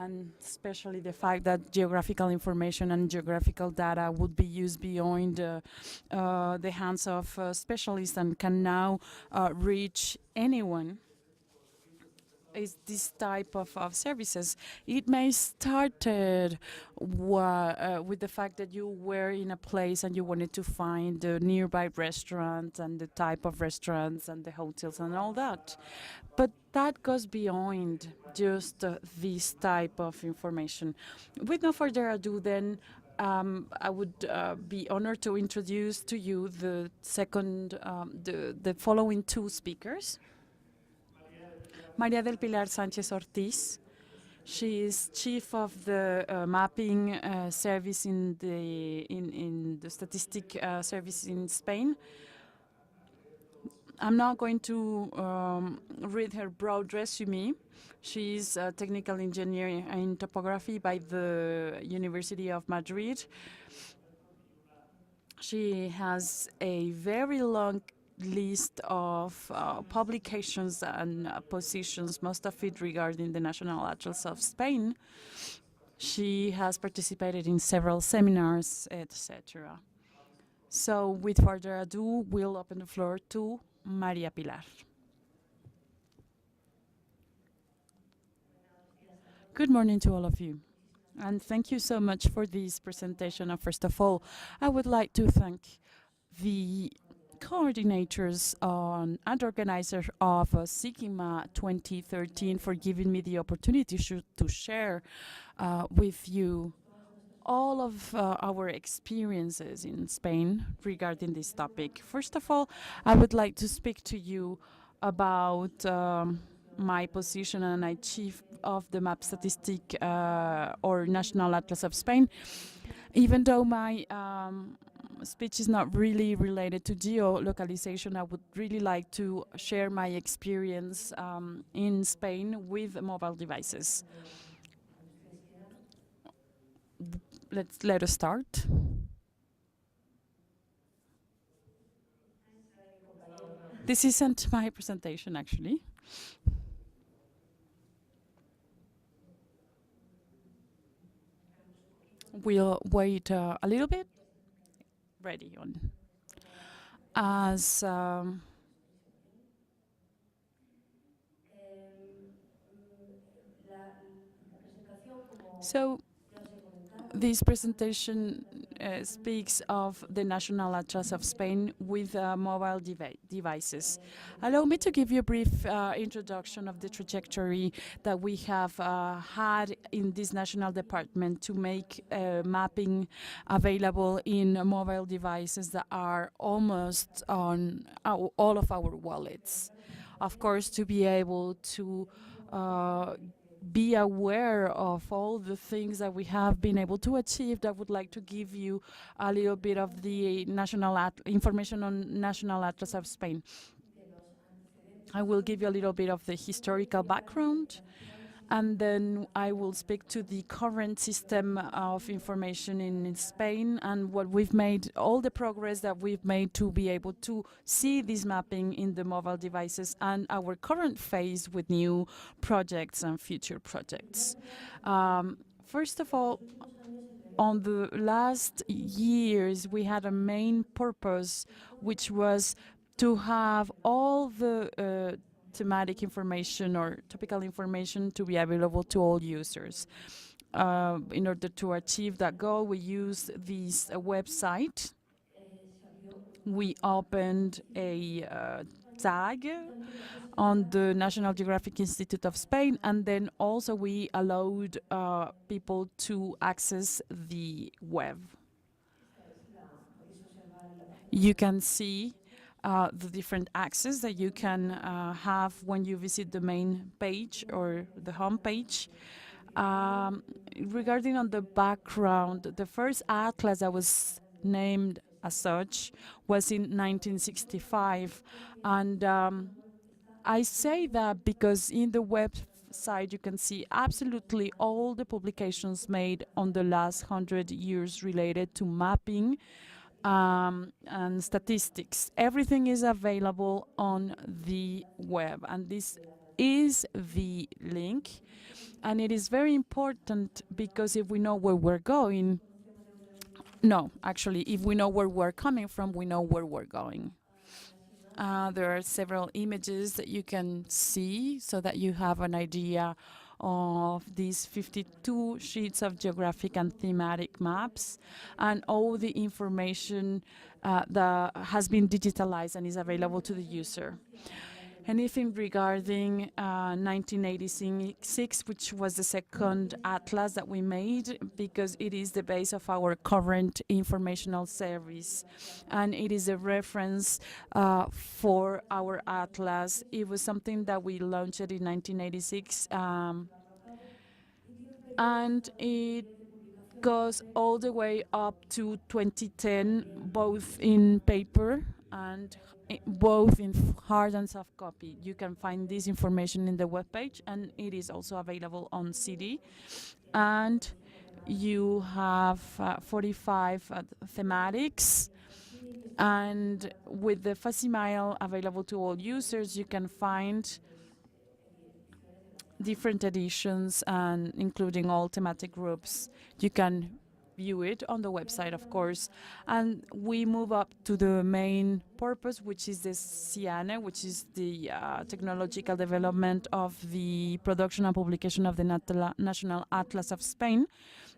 and especially the fact that geographical information and geographical data would be used beyond the hands of specialists and can now reach anyone, is this type of services. It may started with the fact that you were in a place and you wanted to find the nearby restaurant and the type of restaurants and the hotels and all that. But that goes beyond just this type of information. With no further ado, then, I would be honored to introduce to you the following two speakers. María del Pilar Sánchez-Ortíz. She is chief of the mapping service in the statistic service in Spain. I'm not going to read her broad resume. She is a technical engineer in topography by the University of Madrid. She has a very long list of publications and positions, most of it regarding the National Atlas of Spain. She has participated in several seminars, etc. So, with further ado, we'll open the floor to María Pilar. Good morning to all of you, and thank you so much for this presentation. And first of all, I would like to thank the coordinators and organizers of CIGMA2013 for giving me the opportunity to share with you all of our experiences in Spain regarding this topic. First of all, I would like to speak to you about my position and I chief of the map statistic or National Atlas of Spain. Even though my speech is not really related to geolocalization, I would really like to share my experience in Spain with mobile devices. Let us start. This isn't my presentation, actually. We'll wait a little bit. Ready on. As so this presentation speaks of the National Atlas of Spain with mobile devices. Allow me to give you a brief introduction of the trajectory that we have had in this national department to make mapping available in mobile devices that are almost on all of our wallets. Of course, to be able to be aware of all the things that we have been able to achieve, I would like to give you a little bit of the information on National Atlas of Spain. I will give you a little bit of the historical background, and then I will speak to the current system of information in Spain and what we've made, all the progress that we've made to be able to see this mapping in the mobile devices and our current phase with new projects and future projects. First of all, on the last years, we had a main purpose, which was to have all the thematic information or topical information to be available to all users. In order to achieve that goal, we used this website. We opened a tag on the National Geographic Institute of Spain, and then also we allowed people to access the web. You can see the different access that you can have when you visit the main page or the home page. Regarding on the background, the first atlas that was named as such was in 1965, and I say that because in the website you can see absolutely all the publications made on the last 100 years related to mapping and statistics. Everything is available on the web, and this is the link. And it is very important because if we know where we're going, no, actually, if we know where we're coming from, we know where we're going. There are several images that you can see so that you have an idea of these 52 sheets of geographic and thematic maps and all the information that has been digitalized and is available to the user. Anything regarding 1986, which was the second atlas that we made, because it is the base of our current informational service, and it is a reference for our atlas. It was something that we launched in 1986, and it goes all the way up to 2010, both in paper and both in hard and soft copy. You can find this information in the webpage, and it is also available on CD. And you have 45 thematics, and with the facsimile available to all users, you can find different editions, and including all thematic groups. You can view it on the website, of course. And we move up to the main purpose, which is the CIANE, which is the technological development of the production and publication of the National Atlas of Spain.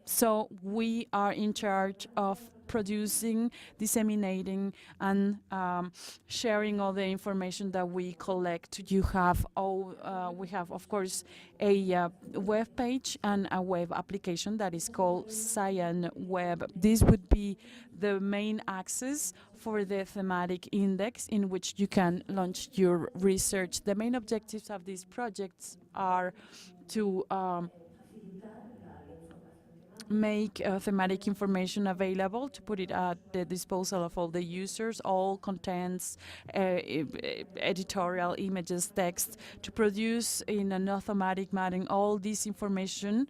So we are in charge of producing, disseminating, and sharing all the information that we collect. You have we have, of course, a web page and a web application that is called Cyan Web. This would be the main access for the thematic index in which you can launch your research. The main objectives of these projects are to make thematic information available, to put it at the disposal of all the users, all contents, editorial, images, text, to produce in an automatic manner all this information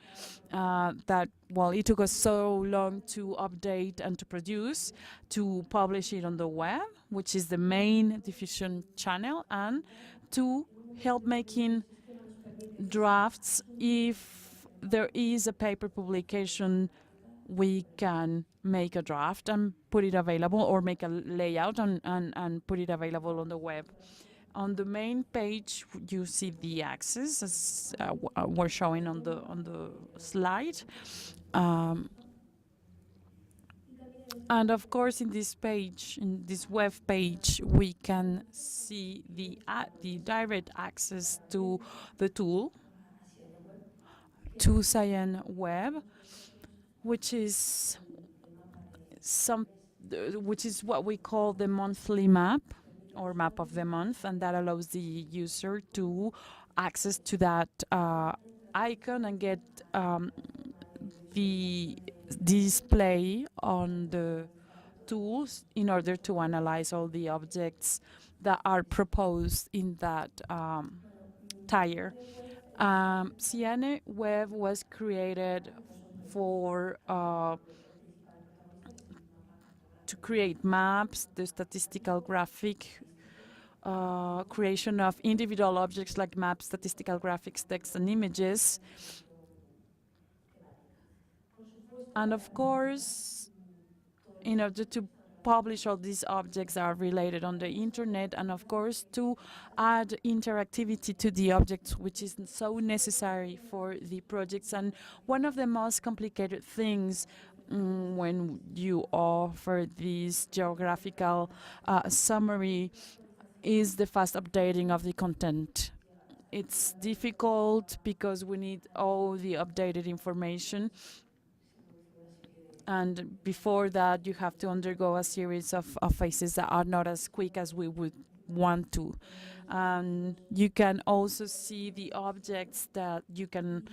that, well, it took us so long to update and to produce, to publish it on the web, which is the main diffusion channel, and to help making drafts. If there is a paper publication, we can make a draft and put it available, or make a layout and put it available on the web. On the main page, you see the access, as we're showing on the slide. And of course, in this page, in this web page, we can see the direct access to the tool, to Cyan Web, which is what we call the monthly map, or map of the month, and that allows the user to access to that icon and get the display on the tools in order to analyze all the objects that are proposed in that tier. Cyan Web was created for to create maps, the statistical graphic, creation of individual objects like maps, statistical graphics, text, and images. And of course, in order to publish all these objects that are related on the internet, and of course to add interactivity to the objects, which is so necessary for the projects. And one of the most complicated things when you offer this geographical summary is the fast updating of the content. It's difficult because we need all the updated information, and before that you have to undergo a series of phases that are not as quick as we would want to. You can also see the objects that you can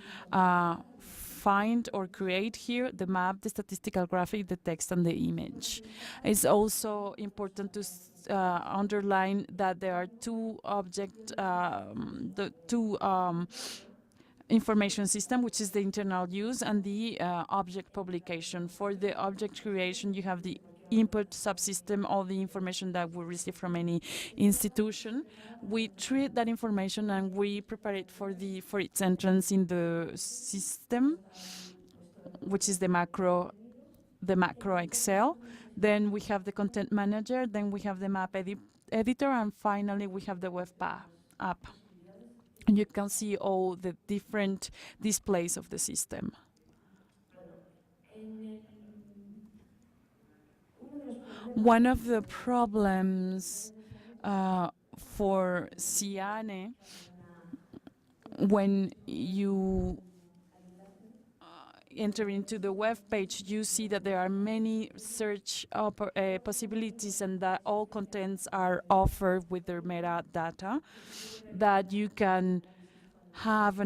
find or create here: the map, the statistical graphic, the text, and the image. It's also important to underline that there are two information system, which is the internal use and the object publication. For the object creation, you have the input subsystem all the information that we receive from any institution. We treat that information and we prepare it for its entrance in the system, which is the macro Excel. Then we have the content manager, then we have the map editor, and finally we have the web app. And you can see all the different displays of the system. One of the problems for CIANE, when you enter into the web page, you see that there are many search possibilities and that all contents are offered with their metadata, that you can have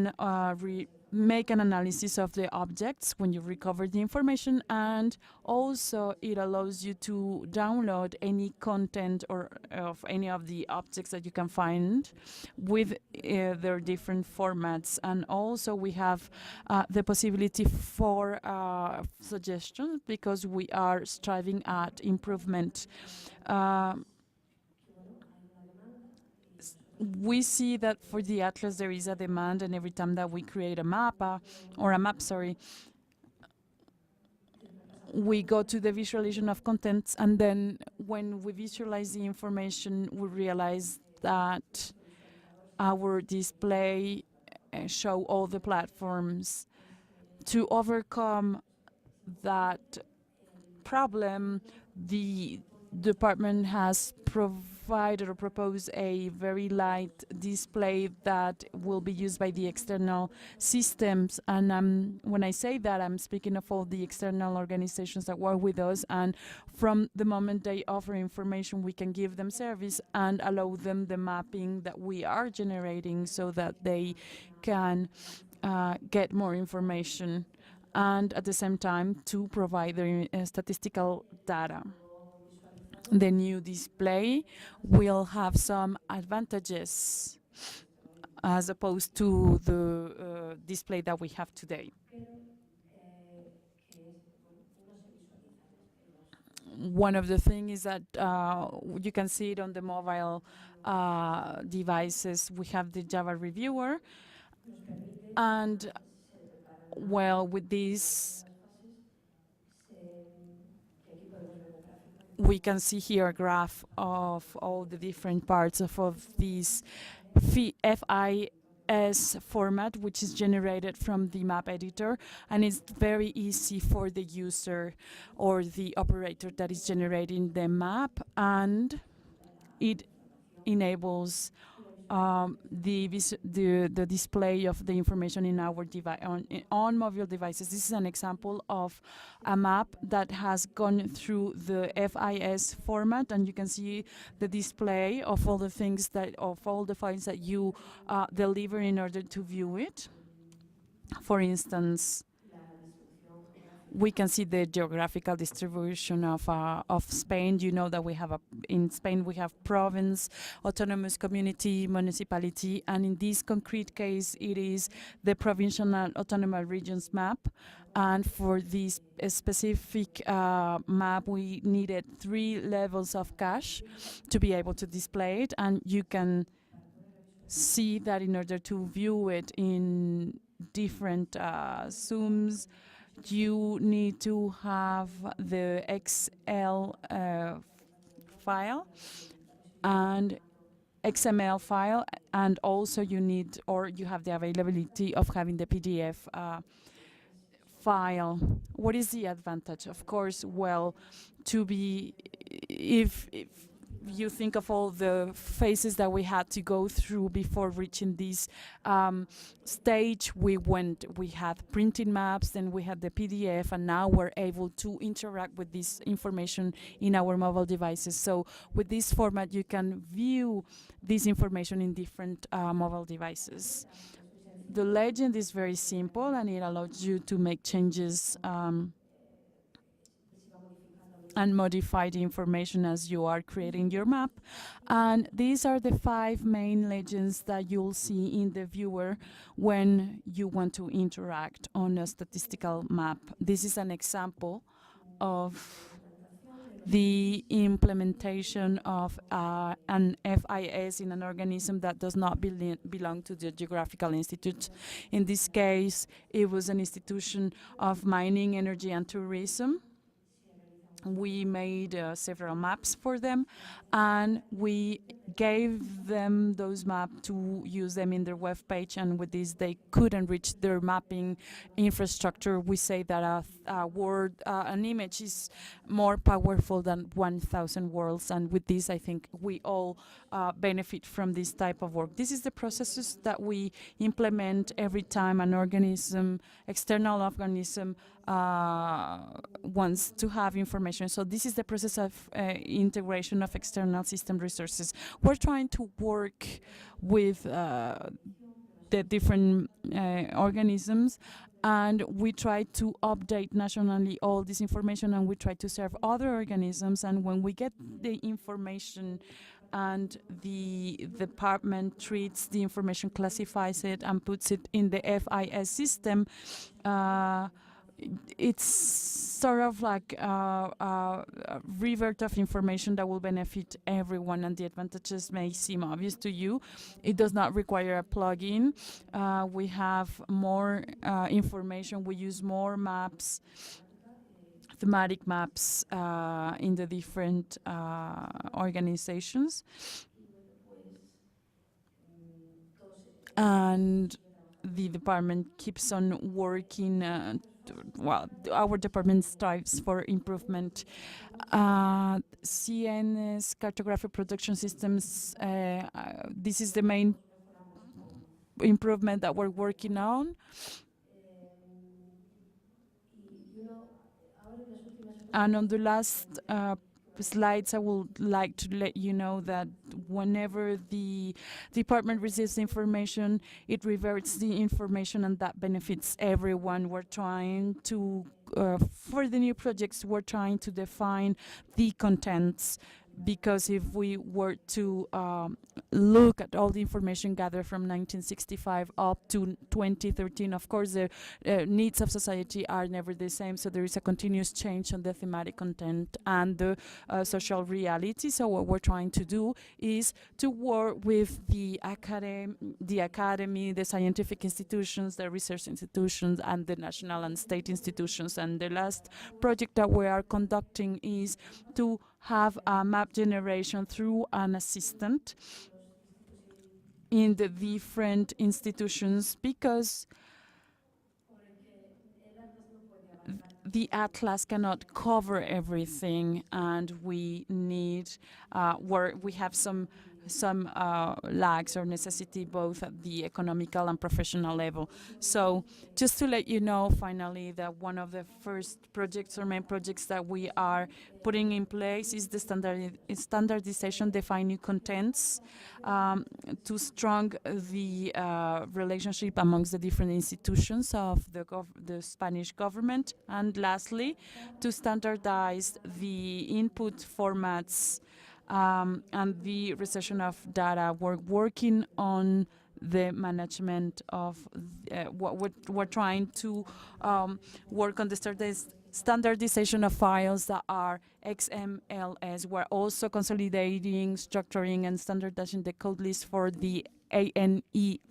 make an analysis of the objects when you recover the information, and also it allows you to download any content or of any of the objects that you can find with their different formats. And also we have the possibility for suggestions, because we are striving at improvement. We see that for the atlas there is a demand, and every time that we create a map, we go to the visualization of contents, and then when we visualize the information, we realize that our display show all the platforms. To overcome that problem, the department has provided or proposed a very light display that will be used by the external systems. And when I say that, I'm speaking of all the external organizations that work with us, and from the moment they offer information, we can give them service and allow them the mapping that we are generating so that they can get more information, and at the same time to provide their statistical data. The new display will have some advantages as opposed to the display that we have today. One of the things is that you can see it on the mobile devices. We have the Java reviewer, and well, with this we can see here a graph of all the different parts of this FIS format, which is generated from the map editor, and it's very easy for the user or the operator that is generating the map, and it enables the display of the information in our on mobile devices. This is an example of a map that has gone through the FIS format, and you can see the display of all the things of all the files that you deliver in order to view it. For instance, we can see the geographical distribution of Spain. You know that we have in Spain we have province, autonomous community, municipality, and in this concrete case it is the provincial and autonomous regions map. And for this specific map, we needed 3 levels of cache to be able to display it, and you can see that in order to view it in different zooms, you need to have the XL file and XML file, and also you need, or you have the availability of having the PDF file. What is the advantage? Of course, well, if you think of all the phases that we had to go through before reaching this stage, we had printing maps, then we had the PDF, and now we're able to interact with this information in our mobile devices. So with this format, you can view this information in different mobile devices. The legend is very simple, and it allows you to make changes and modify the information as you are creating your map. And these are the 5 main legends that you'll see in the viewer when you want to interact on a statistical map. This is an example of the implementation of an FIS in an organism that does not belong to the geographical institute. In this case, it was an institution of mining, energy, and tourism. We made several maps for them, and we gave them those maps to use them in their web page, and with this they couldn't reach their mapping infrastructure. We say that an image is more powerful than 1,000 words, and with this I think we all benefit from this type of work. This is the processes that we implement every time an organism, external organism, wants to have information. So this is the process of integration of external system resources. We're trying to work with the different organisms, and we try to update nationally all this information, and we try to serve other organisms. And when we get the information and the department treats the information, classifies it, and puts it in the FIS system, it's sort of like a revert of information that will benefit everyone, and the advantages may seem obvious to you. It does not require a plugin. We have more information. We use more maps, thematic maps in the different organizations. And the department keeps on working. Well, our department strives for improvement. CN's cartographic production systems, this is the main improvement that we're working on. And on the last slides, I would like to let you know that whenever the department receives information, it reverts the information, and that benefits everyone. We're trying to, for the new projects, we're trying to define the contents, because if we were to look at all the information gathered from 1965 up to 2013, of course the needs of society are never the same, so there is a continuous change on the thematic content and the social reality. So what we're trying to do is to work with the academy, the scientific institutions, the research institutions, and the national and state institutions. And the last project that we are conducting is to have a map generation through an assistant in the different institutions, because the atlas cannot cover everything, and we need we have some lags or necessity both at the economical and professional level. So just to let you know finally that one of the first projects or main projects that we are putting in place is the standardization, define new contents, to strong the relationship amongst the different institutions of the Spanish government. And lastly, to standardize the input formats and the reception of data. We're working on the management of what we're trying to work on the standardization of files that are XMLs. We're also consolidating, structuring, and standardizing the code list for the ANEXX1.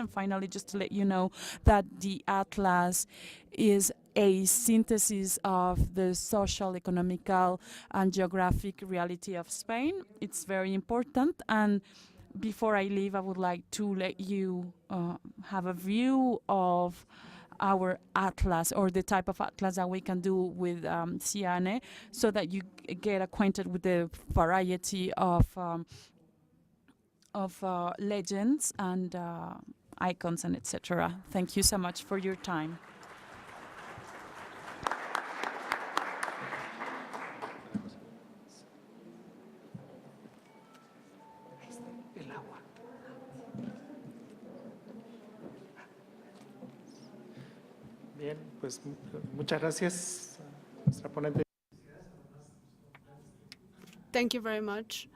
And finally, just to let you know that the atlas is a synthesis of the social, economical, and geographic reality of Spain. It's very important. And before I leave, I would like to let you have a view of our atlas, or the type of atlas that we can do with CIGMA, so that you get acquainted with the variety of legends and icons and etc. Thank you so much for your time. Bien, pues muchas gracias, nuestra ponente. Thank you very much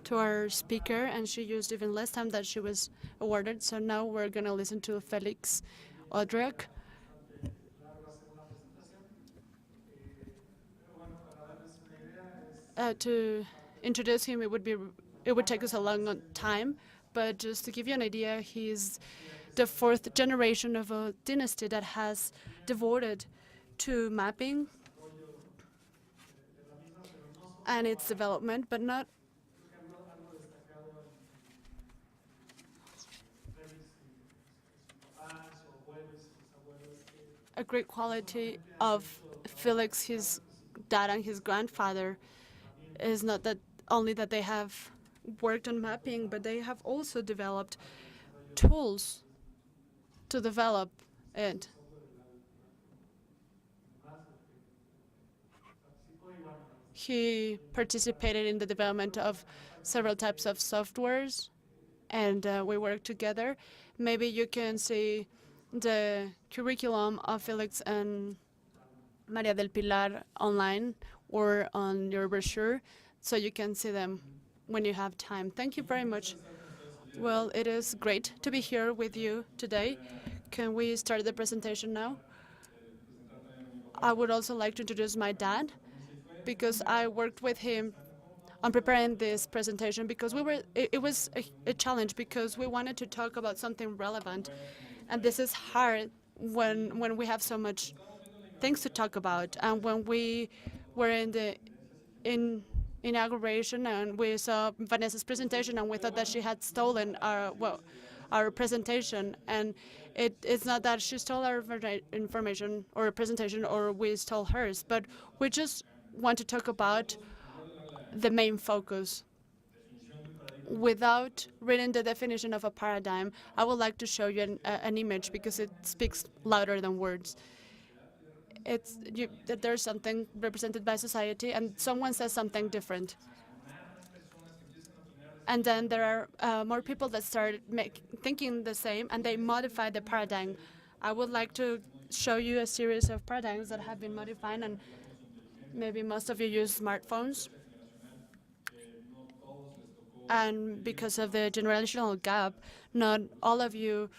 to our speaker, and she used even less time that she was awarded. So now we're going to listen to Félix Audirac. To introduce him, it would take us a long time, but just to give you an idea, he's the 4th generation of a dynasty that has devoted to mapping and its development, but not a great quality of Félix, his dad and his grandfather, is not that only that they have worked on mapping, but they have also developed tools to develop it. He participated in the development of several types of softwares, and we worked together. Maybe you can see the curriculum of Félix and Maria del Pilar online or on your brochure, so you can see them when you have time. Thank you very much. Well, it is great to be here with you today. Can we start the presentation now? I would also like to introduce my dad, because I worked with him on preparing this presentation, because it was a challenge, because we wanted to talk about something relevant, and this is hard when we have so much things to talk about. And when we were in the inauguration and we saw Vanessa's presentation and we thought that she had stolen our presentation, and it's not that she stole our information or presentation or we stole hers, but we just want to talk about the main focus. Without reading the definition of a paradigm, I would like to show you an image, because it speaks louder than words. That there's something represented by society, and someone says something different. And then there are more people that start thinking the same, and they modify the paradigm. I would like to show you a series of paradigms that have been modified, and maybe most of you use smartphones. And because of the generational gap, not all of you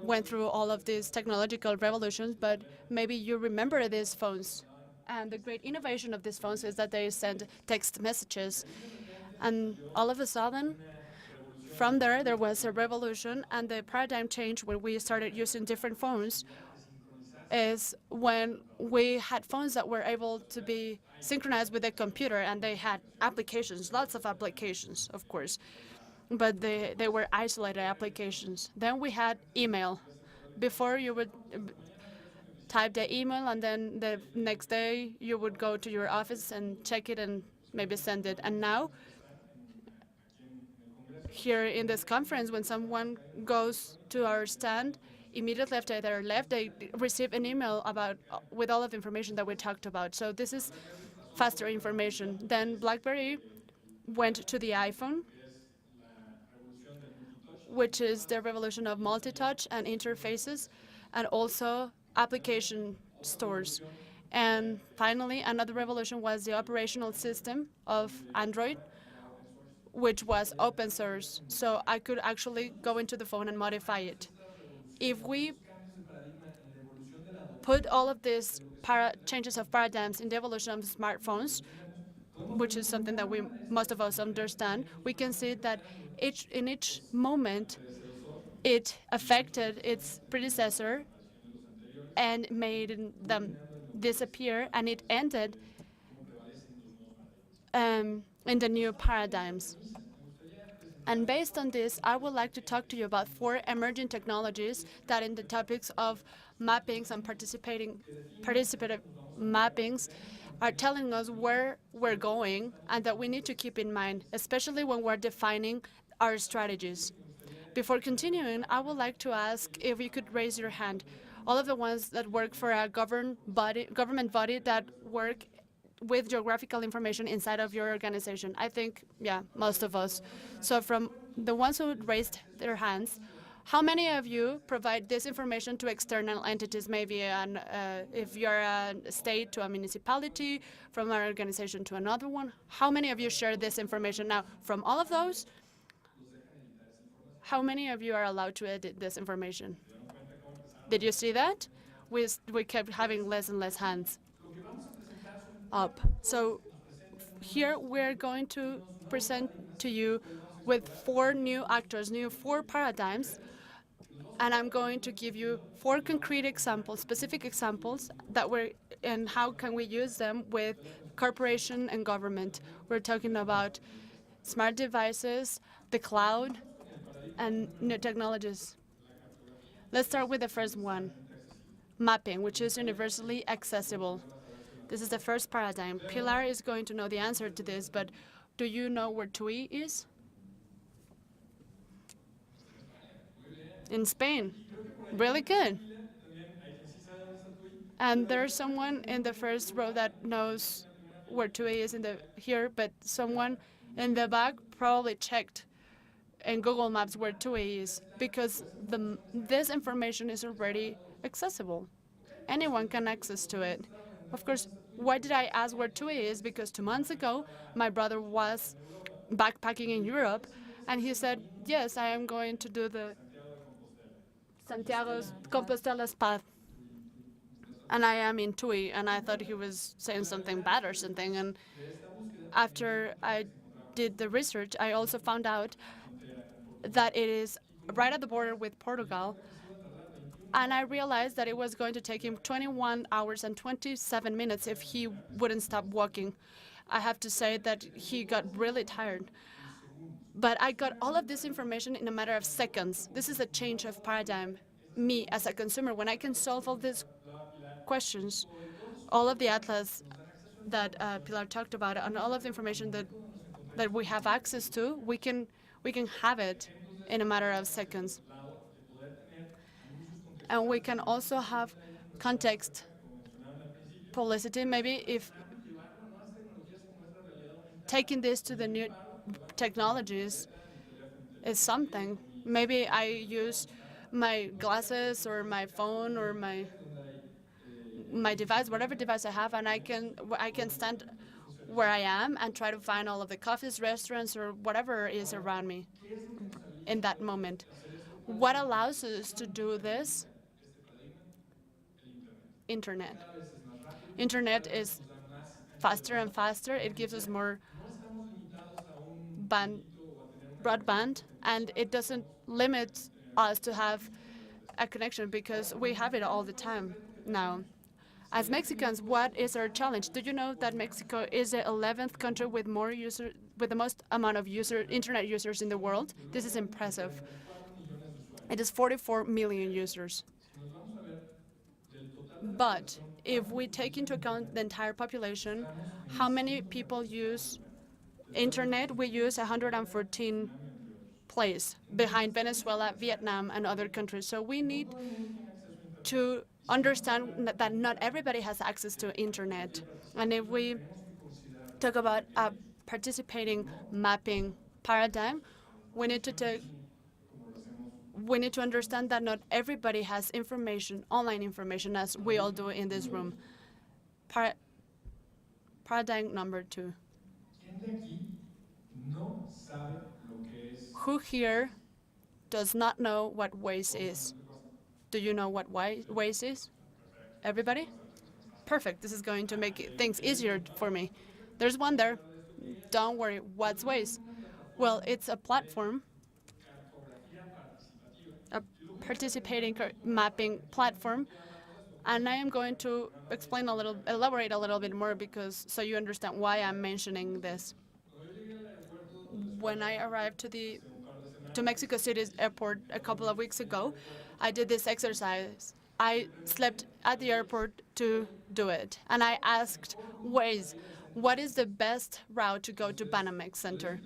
went through all of these technological revolutions, but maybe you remember these phones. And the great innovation of these phones is that they send text messages. And all of a sudden, from there was a revolution, and the paradigm change when we started using different phones is when we had phones that were able to be synchronized with a computer, and they had applications, lots of applications, of course, but they were isolated applications. Then we had email. Before, you would type the email, and then the next day you would go to your office and check it and maybe send it. And now, here in this conference, when someone goes to our stand, immediately after they're left, they receive an email with all of the information that we talked about. So this is faster information. Then BlackBerry went to the iPhone, which is the revolution of multi-touch and interfaces, and also application stores. And finally, another revolution was the operational system of Android, which was open source. So I could actually go into the phone and modify it. If we put all of these changes of paradigms in the evolution of smartphones, which is something that most of us understand, we can see that in each moment it affected its predecessor and made them disappear, and it ended in the new paradigms. And based on this, I would like to talk to you about 4 emerging technologies that in the topics of mappings and participative mappings are telling us where we're going and that we need to keep in mind, especially when we're defining our strategies. Before continuing, I would like to ask if you could raise your hand. All of the ones that work for a government body that work with geographical information inside of your organization. I think, yeah, most of us. So from the ones who raised their hands, how many of you provide this information to external entities, maybe if you're a state to a municipality, from an organization to another one? How many of you share this information? Now, from all of those, how many of you are allowed to edit this information? Did you see that? We kept having less and less hands up. So here we're going to present to you with 4 new actors, 4 paradigms, and I'm going to give you 4 concrete examples, specific examples and how can we use them with corporation and government. We're talking about smart devices, the cloud, and new technologies. Let's start with the first one, mapping, which is universally accessible. This is the first paradigm. Pilar is going to know the answer to this, but do you know where TUI is? In Spain. Really good. And there's someone in the first row that knows where TUI is here, but someone in the back probably checked in Google Maps where TUI is, because this information is already accessible. Anyone can access to it. Of course, why did I ask where TUI is? Because 2 months ago, my brother was backpacking in Europe, and he said, yes, I am going to do the Santiago Compostela's path. And I am in TUI, and I thought he was saying something bad or something. And after I did the research, I also found out that it is right at the border with Portugal. And I realized that it was going to take him 21 hours and 27 minutes if he wouldn't stop walking. I have to say that he got really tired. But I got all of this information in a matter of seconds. This is a change of paradigm. Me, as a consumer, when I can solve all these questions, all of the atlas that Pilar talked about, and all of the information that we have access to, we can have it in a matter of seconds. And we can also have context publicity. Maybe if taking this to the new technologies is something. Maybe I use my glasses or my phone or my device, whatever device I have, and I can stand where I am and try to find all of the coffees, restaurants, or whatever is around me in that moment. What allows us to do this? Internet. Internet is faster and faster. It gives us more broadband, and it doesn't limit us to have a connection because we have it all the time now. As Mexicans, what is our challenge? Do you know that Mexico is the 11th country with the most amount of internet users in the world? This is impressive. It is 44 million users. But if we take into account the entire population, how many people use internet? We use 114 place behind Venezuela, Vietnam, and other countries. So we need to understand that not everybody has access to internet. And if we talk about a participating mapping paradigm, we need to understand that not everybody has information, online information, as we all do in this room. Paradigm number 2. Who here does not know what Waze is? Do you know what Waze is? Everybody? Perfect. This is going to make things easier for me. There's one there. Don't worry. What's Waze? Well, it's a platform, a participating mapping platform, and I am going to elaborate a little bit more so you understand why I'm mentioning this. When I arrived to Mexico City's airport a couple of weeks ago, I did this exercise. I slept at the airport to do it, and I asked Waze, what is the best route to go to Banamex Center?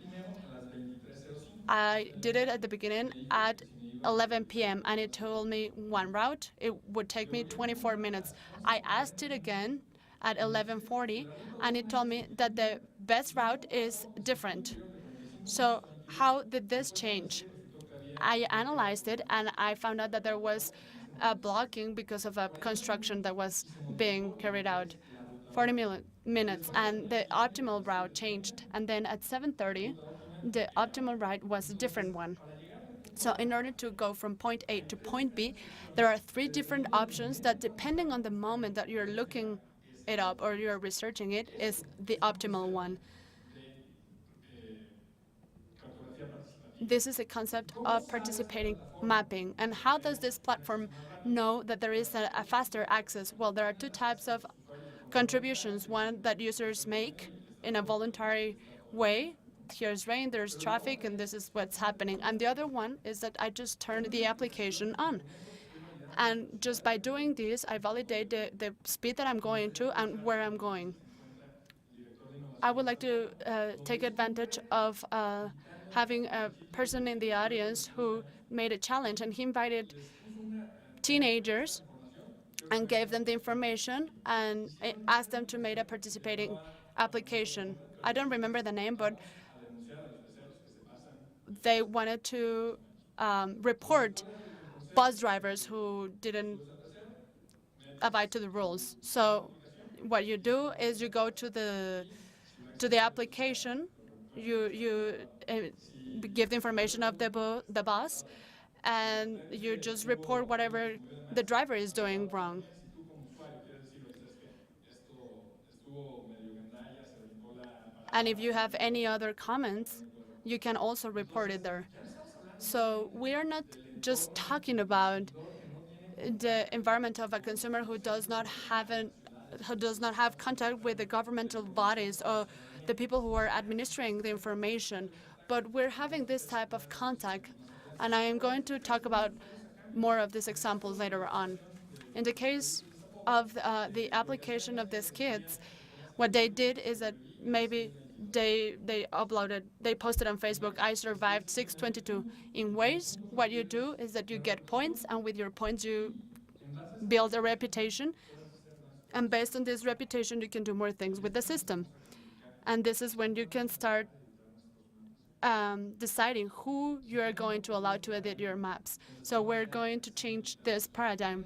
I did it at the beginning at 11 p.m., and it told me one route. It would take me 24 minutes. I asked it again at 11:40, and it told me that the best route is different. So how did this change? I analyzed it, and I found out that there was a blocking because of a construction that was being carried out. 40 minutes, and the optimal route changed. And then at 7:30, the optimal route was a different one. So in order to go from point A to point B, there are 3 different options that, depending on the moment that you're looking it up or you're researching it, is the optimal one. This is a concept of participating mapping. And how does this platform know that there is a faster access? Well, there are two types of contributions. One that users make in a voluntary way. Here's rain, there's traffic, and this is what's happening. And the other one is that I just turned the application on. And just by doing this, I validate the speed that I'm going to and where I'm going. I would like to take advantage of having a person in the audience who made a challenge, and he invited teenagers and gave them the information and asked them to make a participating application. I don't remember the name, but they wanted to report bus drivers who didn't abide to the rules. So what you do is you go to the application, you give the information of the bus, and you just report whatever the driver is doing wrong. And if you have any other comments, you can also report it there. So we are not just talking about the environment of a consumer who does not have contact with the governmental bodies or the people who are administering the information, but we're having this type of contact, and I am going to talk about more of these examples later on. In the case of the application of these kids, what they did is that maybe they posted on Facebook, I survived 622. In ways, what you do is that you get points, and with your points you build a reputation, and based on this reputation you can do more things with the system. And this is when you can start deciding who you are going to allow to edit your maps. So we're going to change this paradigm.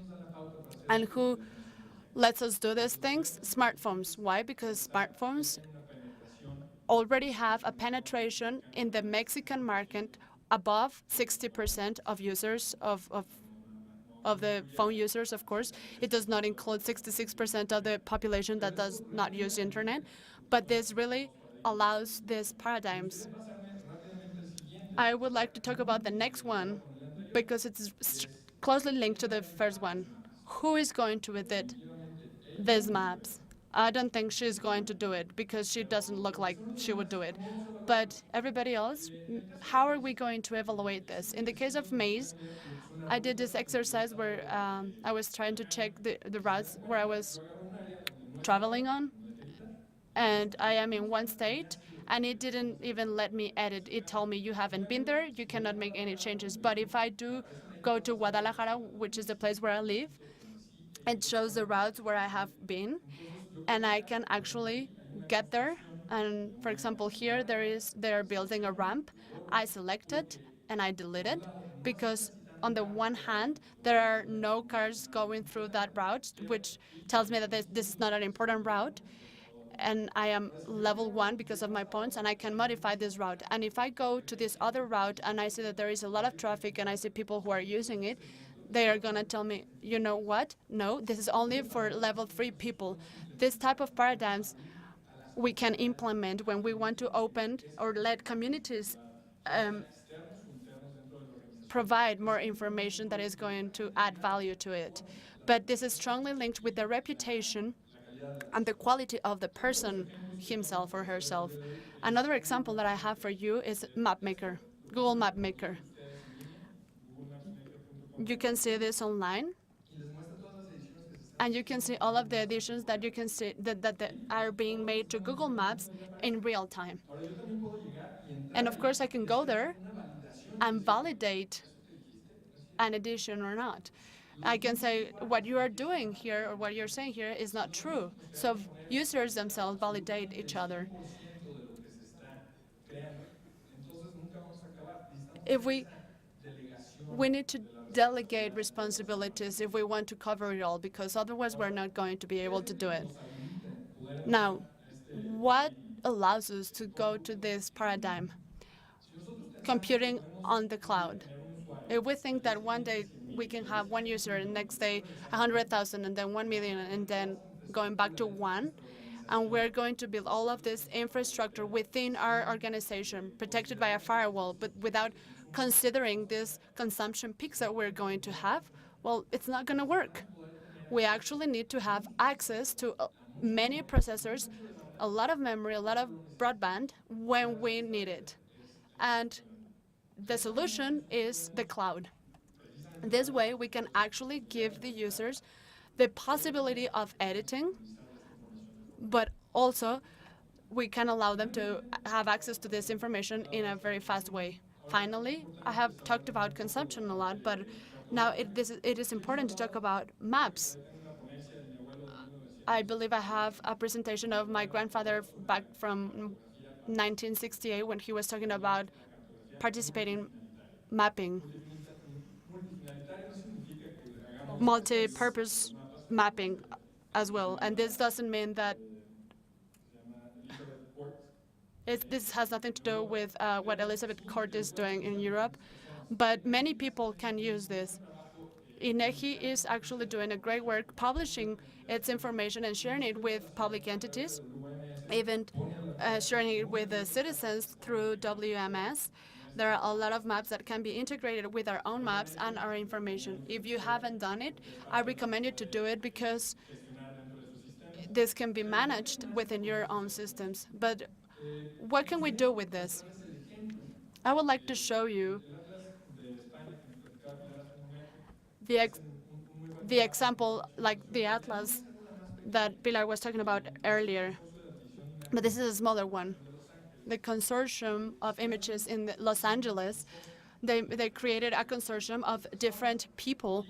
And who lets us do these things? Smartphones. Why? Because smartphones already have a penetration in the Mexican market above 60% of users of the phone users, of course. It does not include 66% of the population that does not use internet, but this really allows these paradigms. I would like to talk about the next one because it's closely linked to the first one. Who is going to edit these maps? I don't think she's going to do it because she doesn't look like she would do it. But everybody else, how are we going to evaluate this? In the case of Maze, I did this exercise where I was trying to check the routes where I was traveling on, and I am in one state, and it didn't even let me edit. It told me you haven't been there, you cannot make any changes. But if I do go to Guadalajara, which is the place where I live, it shows the routes where I have been, and I can actually get there. And for example, here they're building a ramp. I select it and I delete it because on the one hand, there are no cars going through that route, which tells me that this is not an important route. And I am level 1 because of my points, and I can modify this route. And if I go to this other route and I see that there is a lot of traffic and I see people who are using it, they are going to tell me, you know what? No, this is only for level 3 people. This type of paradigms we can implement when we want to open or let communities provide more information that is going to add value to it. But this is strongly linked with the reputation and the quality of the person himself or herself. Another example that I have for you is MapMaker, Google MapMaker. You can see this online, and you can see all of the additions that you can see that are being made to Google Maps in real time. And of course, I can go there and validate an addition or not. I can say what you are doing here or what you're saying here is not true. So users themselves validate each other. If we need to delegate responsibilities if we want to cover it all, because otherwise we're not going to be able to do it. Now, what allows us to go to this paradigm? Computing on the cloud. If we think that one day we can have one user and next day 100,000 and then 1 million and then going back to 1, and we're going to build all of this infrastructure within our organization, protected by a firewall, but without considering these consumption peaks that we're going to have, well, it's not going to work. We actually need to have access to many processors, a lot of memory, a lot of broadband when we need it. And the solution is the cloud. This way, we can actually give the users the possibility of editing, but also we can allow them to have access to this information in a very fast way. Finally, I have talked about consumption a lot, but now it is important to talk about maps. I believe I have a presentation of my grandfather back from 1968 when he was talking about participating mapping, multi-purpose mapping as well. And this doesn't mean that this has nothing to do with what Elizabeth Court is doing in Europe, but many people can use this. INEGI is actually doing a great work publishing its information and sharing it with public entities, even sharing it with the citizens through WMS. There are a lot of maps that can be integrated with our own maps and our information. If you haven't done it, I recommend you to do it because this can be managed within your own systems. But what can we do with this? I would like to show you the example, like the atlas that Pilar was talking about earlier. But this is a smaller one. The consortium of images in Los Angeles, they created a consortium of different people.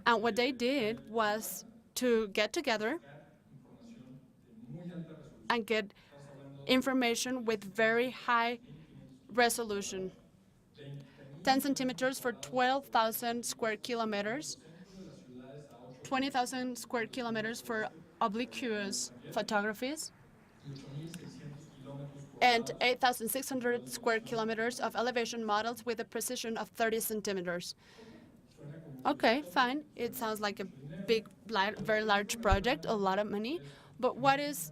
And what they did was to get together and get information with very high resolution. 10 centimeters for 12,000 square kilometers, 20,000 square kilometers for obliquous photographies, and 8,600 square kilometers of elevation models with a precision of 30 centimeters. Okay, fine. It sounds like a big, very large project, a lot of money. But what is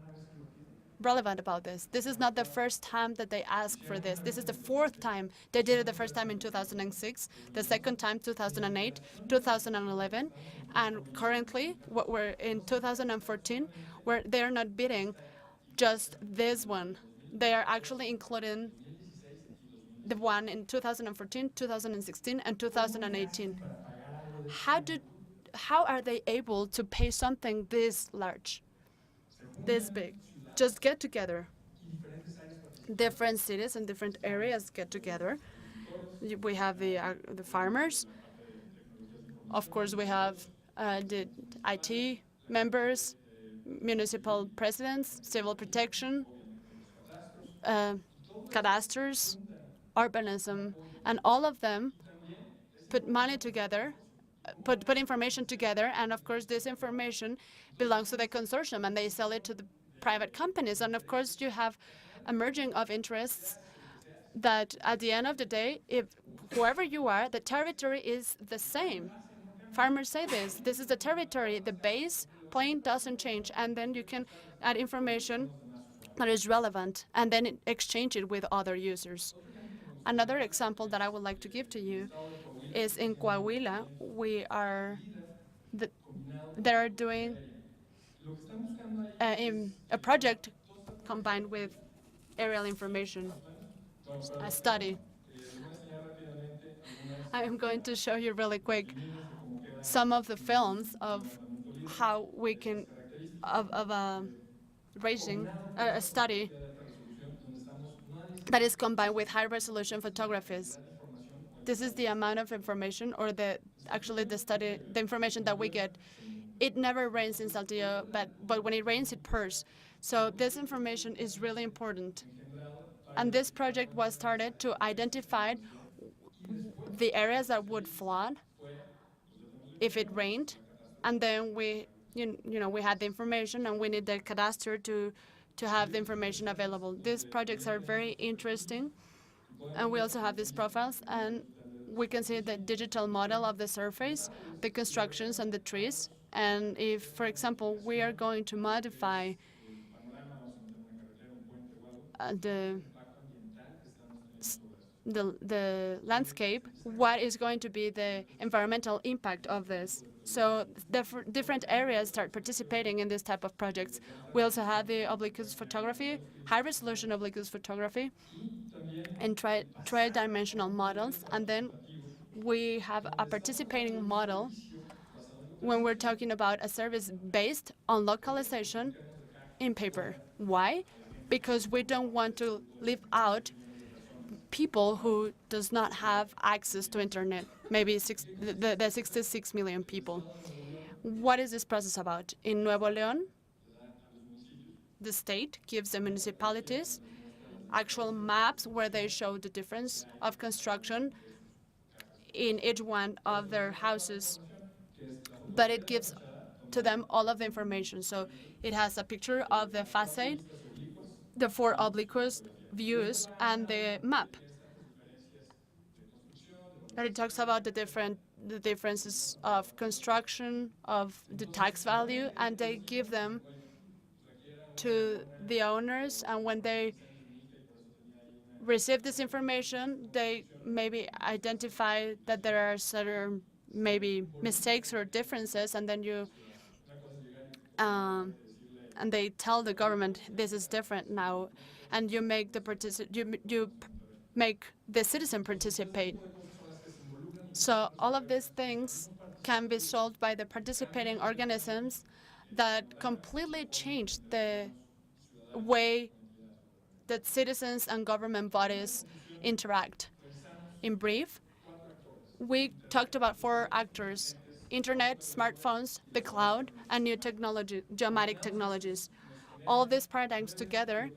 relevant about this? This is not the first time that they asked for this. This is the fourth time. They did it the first time in 2006, the second time 2008, 2011, and currently what we're in 2014, where they're not bidding just this one. They are actually including the one in 2014, 2016, and 2018. How are they able to pay something this large, this big? Just get together. Different cities and different areas get together. We have the farmers. Of course, we have the IT members, municipal presidents, civil protection, cadasters, urbanism, and all of them put money together, put information together, and of course this information belongs to the consortium and they sell it to the private companies. And of course you have a merging of interests that at the end of the day, if whoever you are, the territory is the same. Farmers say this is the territory, the base point doesn't change, and then you can add information that is relevant and then exchange it with other users. Another example that I would like to give to you is in Coahuila. They're doing a project combined with aerial information, a study. I am going to show you really quick some of the films of how we can, raising a study that is combined with high-resolution photographies. This is the amount of information, or actually the information that we get. It never rains in Saltillo, but when it rains, it pours. So this information is really important. And this project was started to identify the areas that would flood if it rained, and then we had the information, and we need the cadastre to have the information available. These projects are very interesting, and we also have these profiles, and we can see the digital model of the surface, the constructions, and the trees. And if, for example, we are going to modify the landscape, what is going to be the environmental impact of this. So different areas start participating in this type of projects. We also have the obliquous photography, high-resolution obliquous photography, and tri-dimensional models. And then we have a participating model when we're talking about a service based on localization in paper. Why? Because we don't want to leave out people who does not have access to internet, maybe the 66 million people. What is this process about? In Nuevo León, the state gives the municipalities actual maps where they show the difference of construction in each one of their houses, but it gives to them all of the information. So it has a picture of the facade, the 4 obliquous views, and the map. And it talks about the differences of construction, of the tax value, and they give them to the owners. And when they receive this information, they maybe identify that there are certain maybe mistakes or differences, and then and they tell the government this is different now, and you make you make the citizen participate. So all of these things can be solved by the participating organisms that completely change the way that citizens and government bodies interact. In brief, we talked about 4 actors: internet, smartphones, the cloud, and new technology, geomatic technologies. All these paradigms together,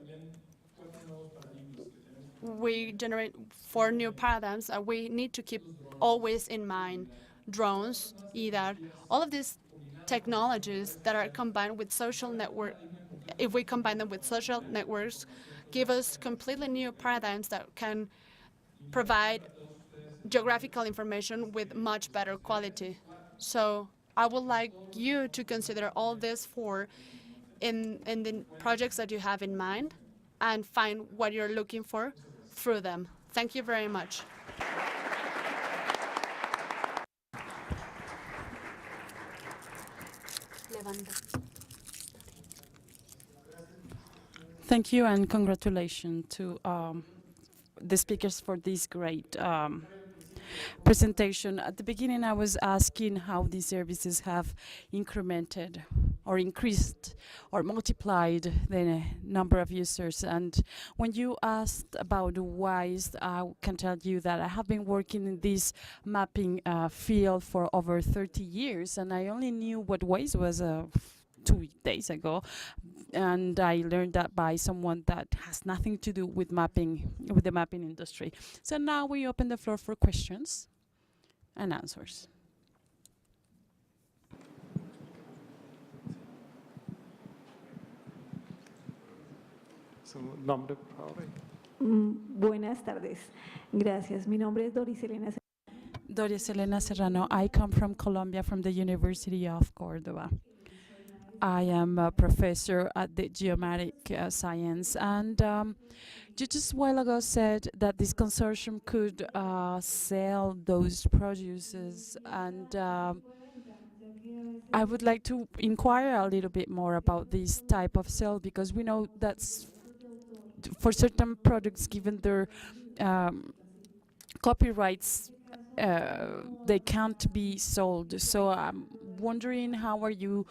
we generate 4 new paradigms, and we need to keep always in mind drones, EDAR, all of these technologies that are combined with social network. If we combine them with social networks, give us completely new paradigms that can provide geographical information with much better quality. So I would like you to consider all these 4 in the projects that you have in mind and find what you're looking for through them. Thank you very much. Thank you, and congratulations to the speakers for this great presentation. At the beginning, I was asking how these services have incremented or increased or multiplied the number of users. And when you asked about WISE, I can tell you that I have been working in this mapping field for over 30 years, and I only knew what WISE was 2 days ago, and I learned that by someone that has nothing to do with mapping, with the mapping industry. So now we open the floor for questions and answers. Su nombre, por favor. Buenas tardes. Gracias. Mi nombre es Doris Elena Serrano. I come from Colombia, from the University of Córdoba. I am a professor at the geomatic science, and you just a while ago said that this consortium could sell those produces, and I would like to inquire a little bit more about this type of sale, because we know that's for certain products, given their copyrights, they can't be sold. So I'm wondering, how are you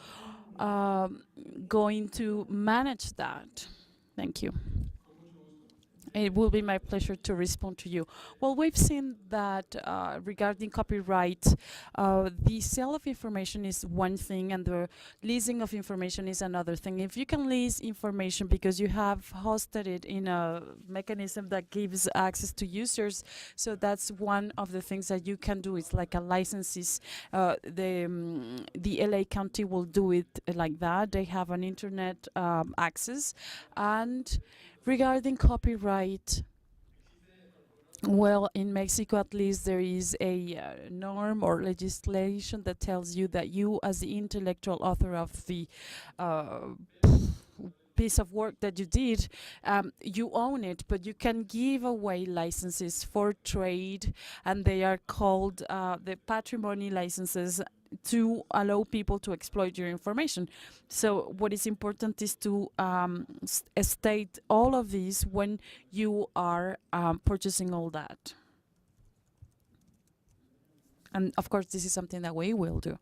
going to manage that? Thank you. It will be my pleasure to respond to you. Well, we've seen that regarding copyright, the sale of information is one thing and the leasing of information is another thing. If you can lease information because you have hosted it in a mechanism that gives access to users, so that's one of the things that you can do. It's like a licenses. The LA County will do it like that. They have an internet access. And regarding copyright, well, in Mexico at least, there is a norm or legislation that tells you that you, as the intellectual author of the piece of work that you did, you own it, but you can give away licenses for trade, and they are called the patrimony licenses, to allow people to exploit your information. So what is important is to state all of these when you are purchasing all that. And of course, this is something that we will do.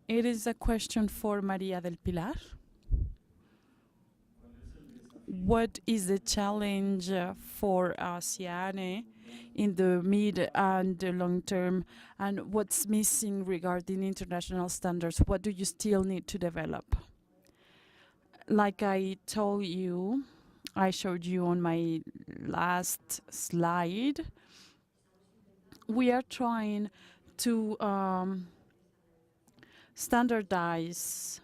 It is a question for María del Pilar. What is the challenge for CIANE in the mid and the long term, and what's missing regarding international standards? What do you still need to develop? Like I told you, I showed you on my last slide, we are trying to standardize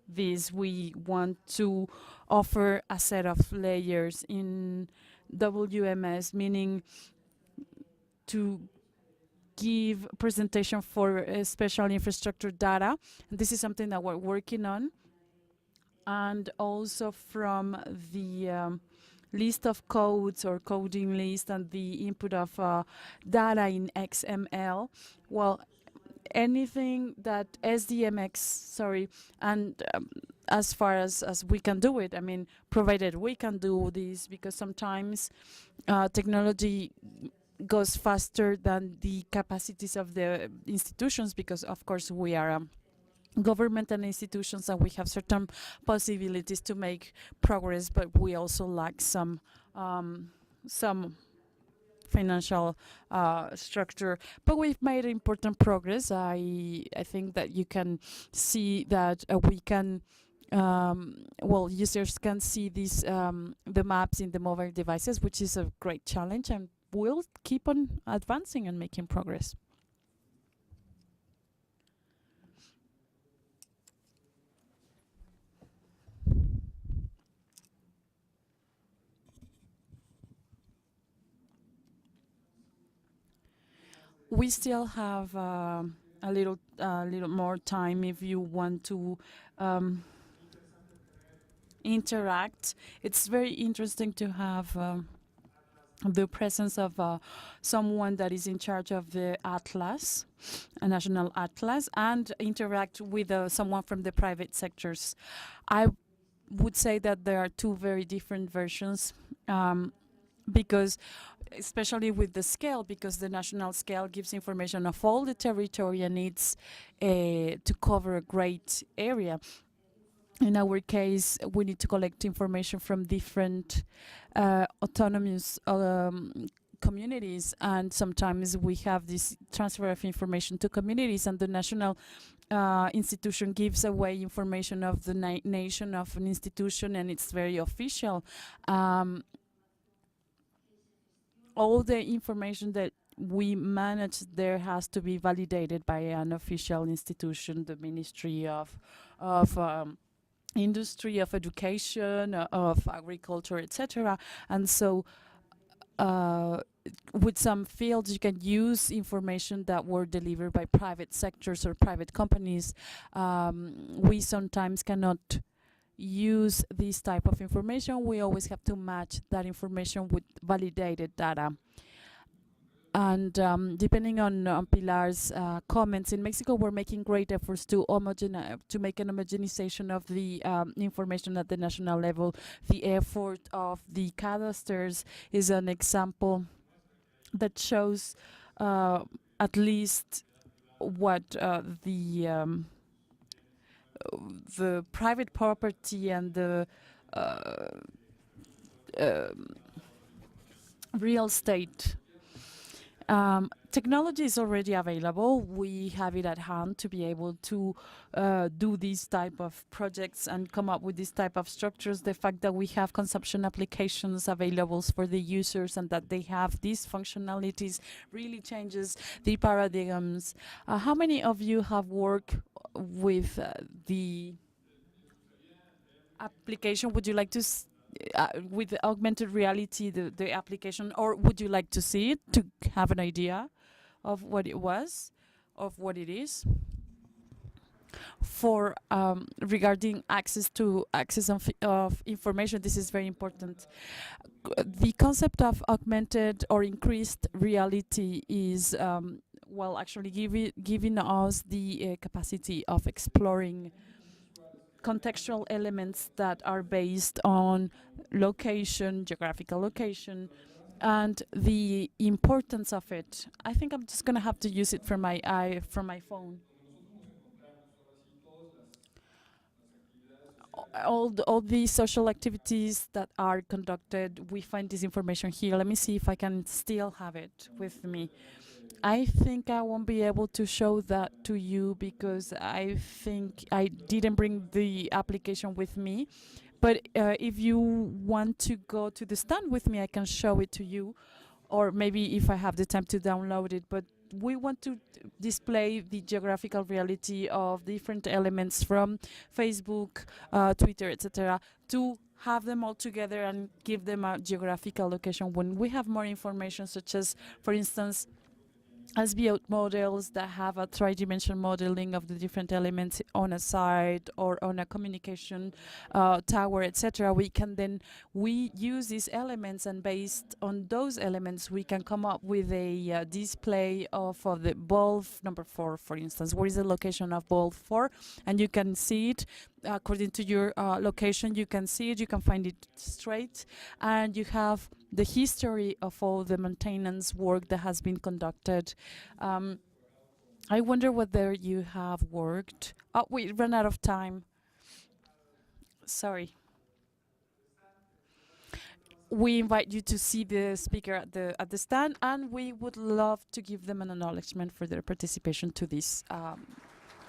this. We want to offer a set of layers in WMS, meaning to give presentation for special infrastructure data. This is something that we're working on. And also from the list of codes or coding list and the input of data in XML, well, anything that SDMX, sorry, and as far as we can do it, I mean, provided we can do this, because sometimes technology goes faster than the capacities of the institutions, because of course we are government and institutions, and we have certain possibilities to make progress, but we also lack some financial structure. But we've made important progress. I think that you can see that we can, well, users can see these the maps in the mobile devices, which is a great challenge, and we'll keep on advancing and making progress. We still have a little more time if you want to interact. It's very interesting to have the presence of someone that is in charge of the atlas, a national atlas, and interact with someone from the private sectors. I would say that there are two very different versions, because especially with the scale, because the national scale gives information of all the territory and needs to cover a great area. In our case, we need to collect information from different autonomous communities, and sometimes we have this transfer of information to communities, and the national institution gives away information of the nation of an institution, and it's very official. All the information that we manage there has to be validated by an official institution, the Ministry of Industry, of Education, of Agriculture, etc. And so with some fields, you can use information that were delivered by private sectors or private companies. We sometimes cannot use this type of information. We always have to match that information with validated data. And depending on Pilar's comments, in Mexico we're making great efforts to make an homogenization of the information at the national level. The effort of the cadasters is an example that shows at least what the private property and the real estate. Technology is already available. We have it at hand to be able to do these type of projects and come up with this type of structures. The fact that we have consumption applications available for the users and that they have these functionalities really changes the paradigms. How many of you have worked with the application, would you like to, with the augmented reality, the application, or would you like to see it to have an idea of what it was, of what it is? For regarding access of information, this is very important. The concept of augmented or increased reality is well, actually giving us the capacity of exploring contextual elements that are based on location, geographical location, and the importance of it. I think I'm just gonna have to use it from my phone. All the social activities that are conducted, we find this information here. Let me see if I can still have it with me. I think I won't be able to show that to you because I think I didn't bring the application with me. But if you want to go to the stand with me, I can show it to you, or maybe if I have the time to download it. But we want to display the geographical reality of different elements from Facebook, Twitter, etc., to have them all together and give them a geographical location. When we have more information, such as, for instance, SBO models that have a three-dimensional modeling of the different elements on a site or on a communication tower, etc., we use these elements, and based on those elements, we can come up with a display of the bulb number 4, for instance. Where is the location of bulb 4? And you can see it according to your location. You can see it, you can find it straight, and you have the history of all the maintenance work that has been conducted. I wonder whether you have worked. Oh, we ran out of time. Sorry. We invite you to see the speaker at the stand, and we would love to give them an acknowledgement for their participation to this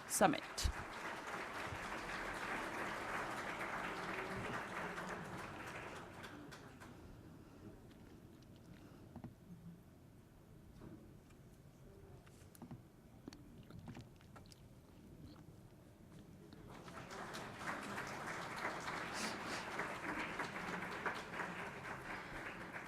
summit.